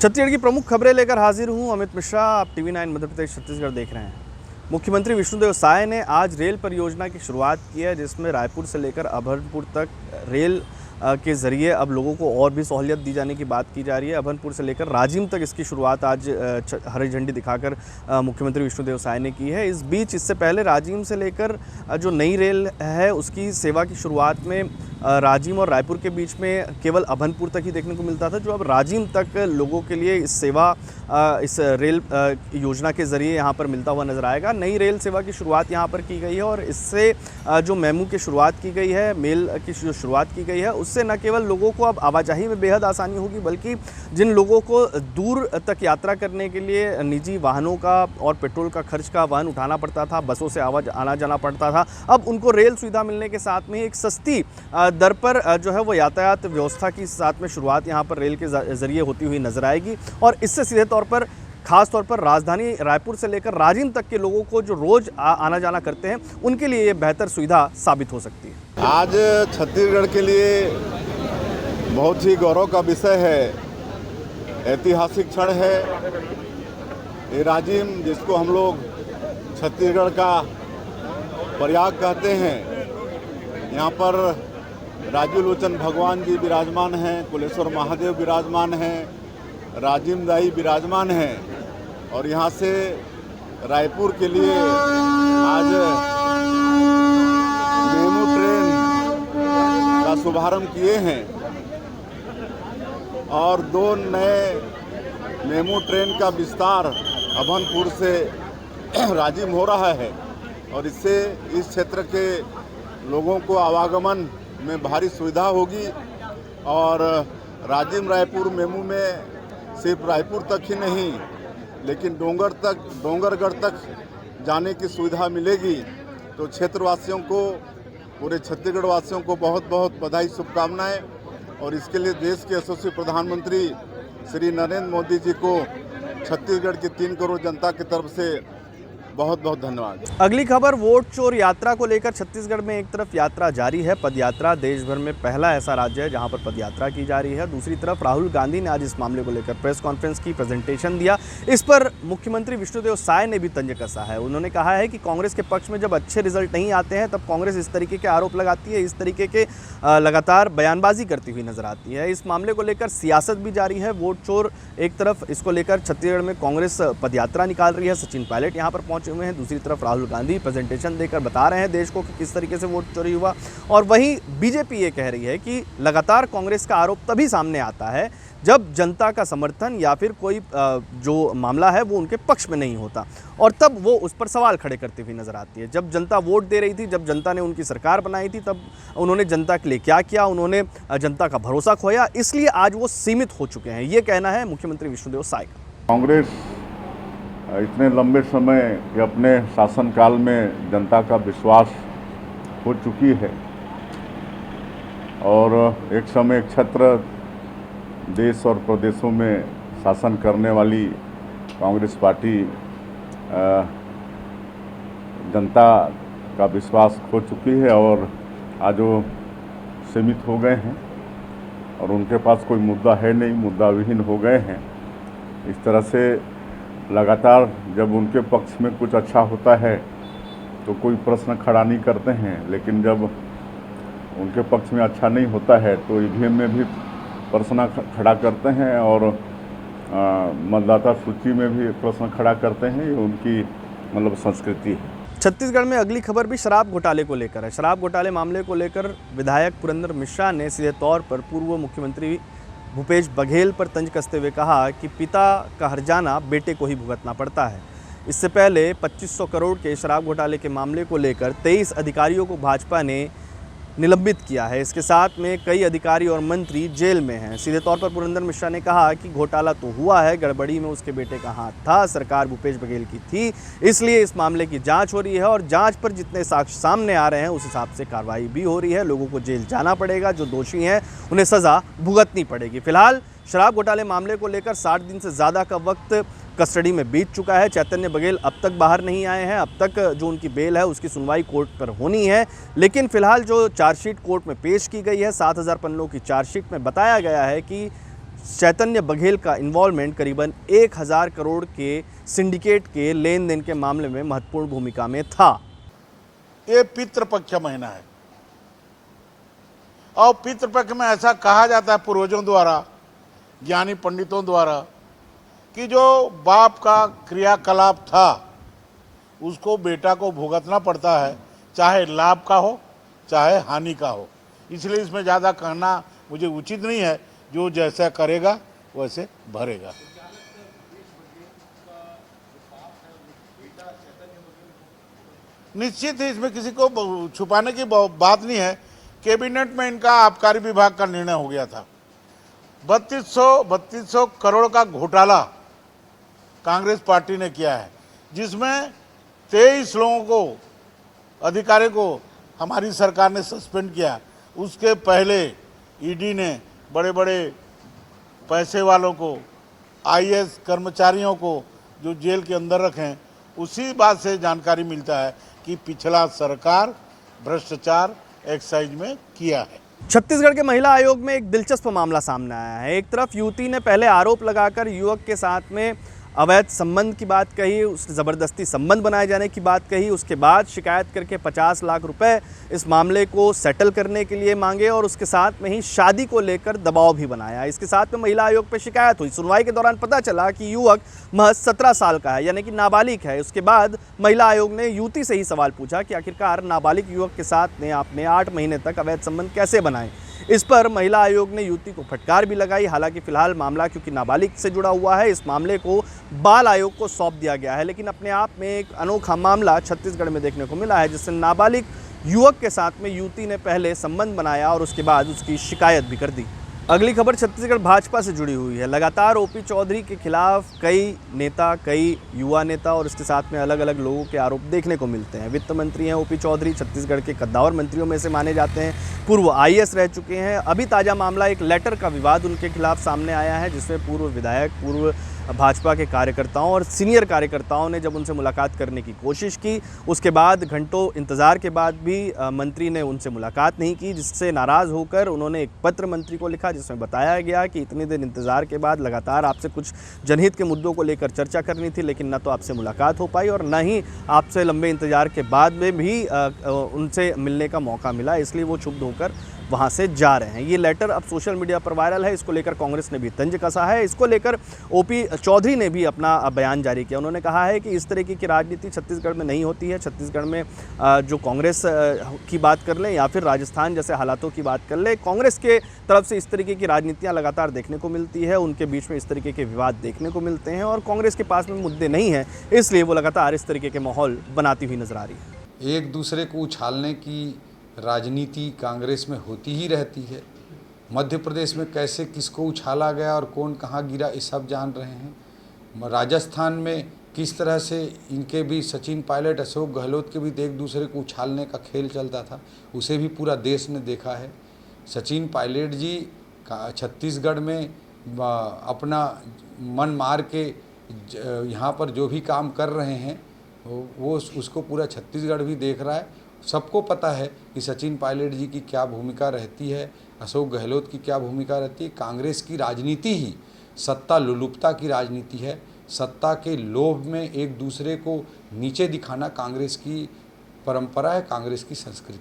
छत्तीसगढ़ की प्रमुख खबरें लेकर हाजिर हूं अमित मिश्रा। आप TV9 मध्य प्रदेश छत्तीसगढ़ देख रहे हैं। मुख्यमंत्री विष्णुदेव साय ने आज रेल परियोजना की शुरुआत की है, जिसमें रायपुर से लेकर अभनपुर तक रेल के ज़रिए अब लोगों को और भी सहूलियत दी जाने की बात की जा रही है। अभनपुर से लेकर राजिम तक इसकी शुरुआत आज हरी झंडी दिखाकर मुख्यमंत्री विष्णुदेव साय ने की है। इस बीच इससे पहले राजिम से लेकर जो नई रेल है उसकी सेवा की शुरुआत में राजिम और रायपुर के बीच में केवल अभनपुर तक ही देखने को मिलता था, जो अब राजिम तक लोगों के लिए इस सेवा इस रेल योजना के ज़रिए यहाँ पर मिलता हुआ नज़र आएगा। नई रेल सेवा की शुरुआत यहाँ पर की गई है और इससे जो मेमू की शुरुआत की गई है, मेल की जो शुरुआत की गई है, उससे न केवल लोगों को अब आवाजाही में बेहद आसानी होगी, बल्कि जिन लोगों को दूर तक यात्रा करने के लिए निजी वाहनों का और पेट्रोल का खर्च का वहन उठाना पड़ता था, बसों से आना जाना पड़ता था, अब उनको रेल सुविधा मिलने के साथ में एक सस्ती दर पर जो है वो यातायात व्यवस्था की साथ में शुरुआत यहाँ पर रेल के ज़रिए होती हुई नजर आएगी। और इससे सीधे तौर पर खास तौर पर राजधानी रायपुर से लेकर राजिम तक के लोगों को जो रोज़ आना जाना करते हैं उनके लिए ये बेहतर सुविधा साबित हो सकती है। आज छत्तीसगढ़ के लिए बहुत ही गौरव का विषय है, ऐतिहासिक क्षण है। ये राजिम, जिसको हम लोग छत्तीसगढ़ का प्रयाग कहते हैं, यहाँ पर राजू लोचन भगवान जी विराजमान हैं, कुलेश्वर महादेव विराजमान हैं, राजिम दाई विराजमान हैं और यहाँ से रायपुर के लिए आज मेमू ट्रेन का शुभारंभ किए हैं और 2 नए मेमू ट्रेन का विस्तार अभनपुर से राजिम हो रहा है और इससे इस क्षेत्र के लोगों को आवागमन में भारी सुविधा होगी। और राजिम रायपुर मेमू में सिर्फ रायपुर तक ही नहीं, लेकिन डोंगरगढ़ तक जाने की सुविधा मिलेगी। तो क्षेत्रवासियों को, पूरे छत्तीसगढ़ वासियों को बहुत बहुत बधाई, शुभकामनाएं। और इसके लिए देश के यशस्वी प्रधानमंत्री श्री नरेंद्र मोदी जी को छत्तीसगढ़ की 3 करोड़ जनता की तरफ से बहुत बहुत धन्यवाद। अगली खबर, वोट चोर यात्रा को लेकर छत्तीसगढ़ में एक तरफ यात्रा जारी है, पदयात्रा देश भर में पहला ऐसा राज्य है जहां पर पदयात्रा की जा रही है। दूसरी तरफ राहुल गांधी ने आज इस मामले को लेकर प्रेस कॉन्फ्रेंस की, प्रेजेंटेशन दिया। इस पर मुख्यमंत्री विष्णुदेव साय ने भी तंज कसा है। उन्होंने कहा है कि कांग्रेस के पक्ष में जब अच्छे रिजल्ट नहीं आते हैं तब कांग्रेस इस तरीके के आरोप लगाती है, इस तरीके के लगातार बयानबाजी करती हुई नजर आती है। इस मामले को लेकर सियासत भी जारी है। वोट चोर एक तरफ, इसको लेकर छत्तीसगढ़ में कांग्रेस पदयात्रा निकाल रही है, सचिन पायलट यहाँ पर पहुंचे हुए हैं। दूसरी तरफ राहुल गांधी प्रेजेंटेशन देकर बता रहे हैं देश को कि किस तरीके से वोट चोरी हुआ। और वहीं बीजेपी ये कह रही है कि लगातार कांग्रेस का आरोप तभी सामने आता है जब जनता का समर्थन या फिर कोई जो मामला है वो उनके पक्ष में नहीं होता, और तब वो उस पर सवाल खड़े करती हुई नजर आती है। जब जनता वोट दे रही थी, जब जनता ने उनकी सरकार बनाई थी, तब उन्होंने जनता के लिए क्या किया, उन्होंने जनता का भरोसा खोया, इसलिए आज वो सीमित हो चुके हैं। ये कहना है मुख्यमंत्री विष्णुदेव साय का। कांग्रेस इतने लंबे समय के अपने शासनकाल में जनता का विश्वास हो चुकी है और एक समय छत्र देश और प्रदेशों में शासन करने वाली कांग्रेस पार्टी जनता का विश्वास खो चुकी है और आज वो सीमित हो गए हैं और उनके पास कोई मुद्दा है नहीं, मुद्दा विहीन हो गए हैं। इस तरह से लगातार जब उनके पक्ष में कुछ अच्छा होता है तो कोई प्रश्न खड़ा नहीं करते हैं, लेकिन जब उनके पक्ष में अच्छा नहीं होता है तो ईवीएम में भी प्रश्न खड़ा करते हैं और मतदाता सूची में भी प्रश्न खड़ा करते हैं। ये उनकी मतलब संस्कृति है। छत्तीसगढ़ में अगली खबर भी शराब घोटाले को लेकर है। शराब घोटाले मामले को लेकर विधायक पुरंदर मिश्रा ने सीधे तौर पर पूर्व मुख्यमंत्री भूपेश बघेल पर तंज कसते हुए कहा कि पिता का हर्जाना बेटे को ही भुगतना पड़ता है। इससे पहले 2500 करोड़ के शराब घोटाले के मामले को लेकर 23 अधिकारियों को भाजपा ने निलंबित किया है। इसके साथ में कई अधिकारी और मंत्री जेल में हैं। सीधे तौर पर पुरंदर मिश्रा ने कहा कि घोटाला तो हुआ है, गड़बड़ी में उसके बेटे का हाथ था, सरकार भूपेश बघेल की थी, इसलिए इस मामले की जांच हो रही है और जांच पर जितने साक्ष्य सामने आ रहे हैं उस हिसाब से कार्रवाई भी हो रही है। लोगों को जेल जाना पड़ेगा, जो दोषी हैं उन्हें सज़ा भुगतनी पड़ेगी। फिलहाल शराब घोटाले मामले को लेकर 60 दिन से ज़्यादा का वक्त कस्टडी में बीत चुका है। चैतन्य बघेल अब तक बाहर नहीं आए हैं। अब तक जो उनकी बेल है उसकी सुनवाई कोर्ट पर होनी है, लेकिन फिलहाल जो चार्जशीट कोर्ट में पेश की गई है, 7000 पन्नों की चार्जशीट में बताया गया है कि चैतन्य बघेल का इन्वॉल्वमेंट करीबन 1000 करोड़ के सिंडिकेट के लेन देन के मामले में महत्वपूर्ण भूमिका में था। ये पितृपक्ष महीना है और पितृपक्ष में ऐसा कहा जाता है पूर्वजों द्वारा, ज्ञानी पंडितों द्वारा, कि जो बाप का क्रियाकलाप था उसको बेटा को भुगतना पड़ता है, चाहे लाभ का हो चाहे हानि का हो। इसलिए इसमें ज़्यादा कहना मुझे उचित नहीं है। जो जैसा करेगा वैसे भरेगा। निश्चित ही इसमें किसी को छुपाने की बात नहीं है। कैबिनेट में इनका आबकारी विभाग का निर्णय हो गया था। 3200 करोड़ का घोटाला कांग्रेस पार्टी ने किया है, जिसमें 23 लोगों को, अधिकारियों को हमारी सरकार ने सस्पेंड किया। उसके पहले ईडी ने बड़े बड़े पैसे वालों को, आईएएस कर्मचारियों को जो जेल के अंदर रखें। उसी बात से जानकारी मिलता है कि पिछला सरकार भ्रष्टाचार एक्साइज में किया है। छत्तीसगढ़ के महिला आयोग में एक दिलचस्प मामला सामने आया है। एक तरफ युवती ने पहले आरोप लगाकर युवक के साथ में अवैध संबंध की बात कही, उससे ज़बरदस्ती संबंध बनाए जाने की बात कही, उसके बाद शिकायत करके 50 लाख रुपए इस मामले को सेटल करने के लिए मांगे और उसके साथ में ही शादी को लेकर दबाव भी बनाया। इसके साथ में महिला आयोग पर शिकायत हुई। सुनवाई के दौरान पता चला कि युवक महज 17 साल का है, यानी कि नाबालिग है। उसके बाद महिला आयोग ने युवती से ही सवाल पूछा कि आखिरकार नाबालिग युवक के साथ में आपने 8 महीने तक अवैध संबंध कैसे बनाए। इस पर महिला आयोग ने युवती को फटकार भी लगाई। हालांकि फिलहाल मामला क्योंकि नाबालिग से जुड़ा हुआ है, इस मामले को बाल आयोग को सौंप दिया गया है। लेकिन अपने आप में एक अनोखा मामला छत्तीसगढ़ में देखने को मिला है, जिससे नाबालिग युवक के साथ में युवती ने पहले संबंध बनाया और उसके बाद उसकी शिकायत भी कर दी। अगली खबर छत्तीसगढ़ भाजपा से जुड़ी हुई है। लगातार ओपी चौधरी के खिलाफ कई नेता, कई युवा नेता और इसके साथ में अलग अलग लोगों के आरोप देखने को मिलते हैं। वित्त मंत्री हैं ओपी चौधरी, छत्तीसगढ़ के कद्दावर मंत्रियों में से माने जाते हैं, पूर्व आईएएस रह चुके हैं। अभी ताज़ा मामला एक लेटर का विवाद उनके खिलाफ सामने आया है, जिसमें पूर्व विधायक, पूर्व भाजपा के कार्यकर्ताओं और सीनियर कार्यकर्ताओं ने जब उनसे मुलाकात करने की कोशिश की, उसके बाद घंटों इंतज़ार के बाद भी मंत्री ने उनसे मुलाकात नहीं की, जिससे नाराज़ होकर उन्होंने एक पत्र मंत्री को लिखा, जिसमें बताया गया कि इतने दिन इंतज़ार के बाद लगातार आपसे कुछ जनहित के मुद्दों को लेकर चर्चा करनी थी, लेकिन न तो आपसे मुलाकात हो पाई और न ही आपसे लंबे इंतज़ार के बाद में भी उनसे मिलने का मौका मिला, इसलिए वो क्षुब्ध होकर वहाँ से जा रहे हैं। ये लेटर अब सोशल मीडिया पर वायरल है। इसको लेकर कांग्रेस ने भी तंज कसा है। इसको लेकर ओपी चौधरी ने भी अपना बयान जारी किया। उन्होंने कहा है कि इस तरीके की राजनीति छत्तीसगढ़ में नहीं होती है। छत्तीसगढ़ में जो कांग्रेस की बात कर लें या फिर राजस्थान जैसे हालातों की बात कर लें, कांग्रेस के तरफ से इस तरीके की राजनीतियाँ लगातार देखने को मिलती है। उनके बीच में इस तरीके के विवाद देखने को मिलते हैं और कांग्रेस के पास में मुद्दे नहीं हैं, इसलिए वो लगातार इस तरीके के माहौल बनाती हुई नजर आ रही है। एक दूसरे को उछालने की राजनीति कांग्रेस में होती ही रहती है। मध्य प्रदेश में कैसे किसको उछाला गया और कौन कहाँ गिरा, ये सब जान रहे हैं। राजस्थान में किस तरह से इनके भी, सचिन पायलट, अशोक गहलोत के भी एक दूसरे को उछालने का खेल चलता था, उसे भी पूरा देश ने देखा है। सचिन पायलट जी छत्तीसगढ़ में अपना मन मार के यहाँ पर जो भी काम कर रहे हैं वो उसको पूरा छत्तीसगढ़ भी देख रहा है। सबको पता है कि सचिन पायलट जी की क्या भूमिका रहती है, अशोक गहलोत की क्या भूमिका रहती है। कांग्रेस की राजनीति ही सत्ता लुलुपता की राजनीति है। सत्ता के लोभ में एक दूसरे को नीचे दिखाना कांग्रेस की परंपरा है, कांग्रेस की संस्कृति।